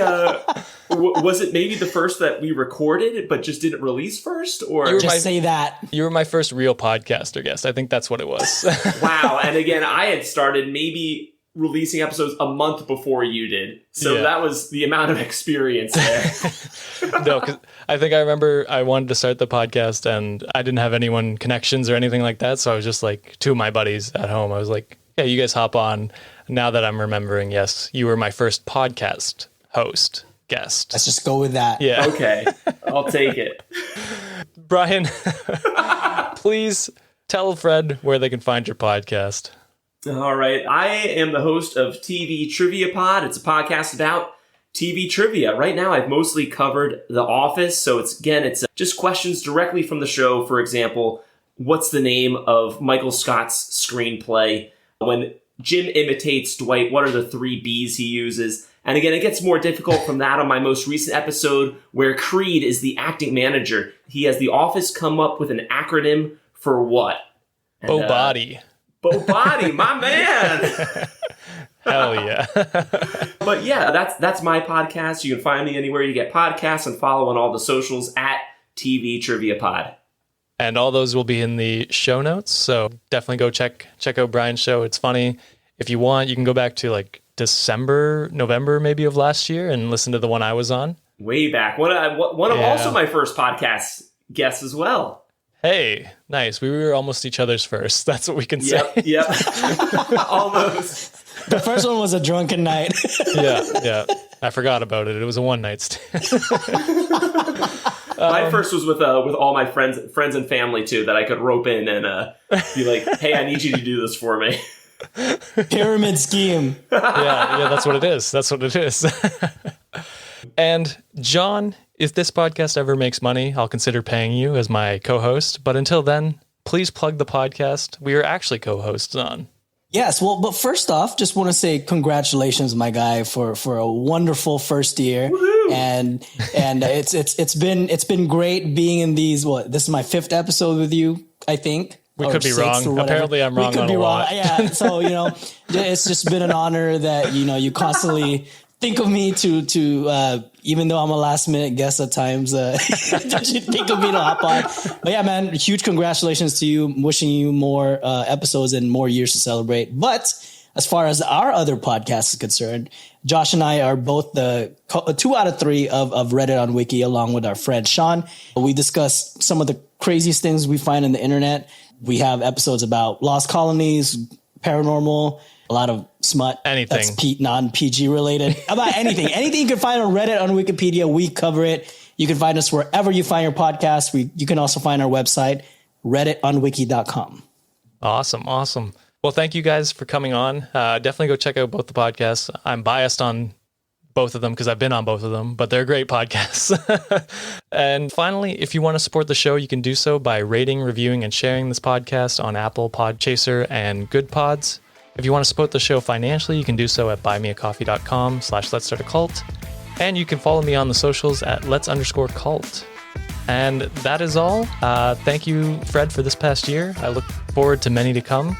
was it maybe the first that we recorded but just didn't release first? Or say that. You were my first real podcaster guest. I think that's what it was. Wow. And again, I had started maybe releasing episodes a month before you did. So that was the amount of experience there. No, because I think I remember I wanted to start the podcast and I didn't have anyone connections or anything like that. So I was just like, two of my buddies at home, I was like, yeah, you guys hop on. Now that I'm remembering, yes, you were my first podcast host guest. Let's just go with that. Yeah. Okay. I'll take it. Brian, please tell Fred where they can find your podcast. All right. I am the host of TV Trivia Pod. It's a podcast about TV trivia. Right now, I've mostly covered The Office. So it's just questions directly from the show. For example, what's the name of Michael Scott's screenplay? When Jim imitates Dwight, what are the 3 B's he uses? And again, it gets more difficult from that on my most recent episode where Creed is the acting manager. He has The Office come up with an acronym for what? And, Body. Body, my man. Hell yeah. But yeah, that's my podcast. You can find me anywhere you get podcasts and follow on all the socials at TV Trivia Pod. And all those will be in the show notes. So definitely go check out Brian's show. It's funny. If you want, you can go back to like November maybe of last year and listen to the one I was on. Way back. One of also my first podcast guests as well. Hey, nice. We were almost each other's first. That's what we can say. Yep. Almost. The first one was a drunken night. Yeah. I forgot about it. It was a one-night stand. My first was with all my friends and family too, that I could rope in and be like, "Hey, I need you to do this for me." Pyramid scheme. Yeah, that's what it is. That's what it is. And John, if this podcast ever makes money, I'll consider paying you as my co-host. But until then, please plug the podcast we are actually co-hosts on. Yes, well, but first off, just want to say congratulations, my guy, for a wonderful first year. Woo-hoo! And it's been great being in these. This is my 5th episode with you, I think. We could be wrong. Apparently, I'm wrong on a lot. Yeah, so it's just been an honor that you constantly think of me to even though I'm a last minute guest at times, that you think of me to hop on. But yeah, man, huge congratulations to you. Wishing you more episodes and more years to celebrate. But as far as our other podcast is concerned, Josh and I are both the 2 out of 3 of Reddit on Wiki, along with our friend Sean. We discuss some of the craziest things we find on the internet. We have episodes about lost colonies, paranormal, a lot of smut. Anything. That's non-PG related. About anything. Anything you can find on Reddit, on Wikipedia, we cover it. You can find us wherever you find your podcast. You can also find our website, redditonwiki.com. Awesome. Well, thank you guys for coming on. Definitely go check out both the podcasts. I'm biased on both of them because I've been on both of them, but they're great podcasts. And finally, if you want to support the show, you can do so by rating, reviewing, and sharing this podcast on Apple, Podchaser, and Good Pods. If you want to support the show financially, you can do so at buymeacoffee.com/let's-start-a-cult. And you can follow me on the socials at let's_cult. And that is all. Thank you, Fred, for this past year. I look forward to many to come.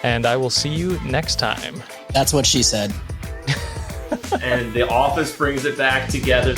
And I will see you next time. That's what she said. And The Office brings it back together.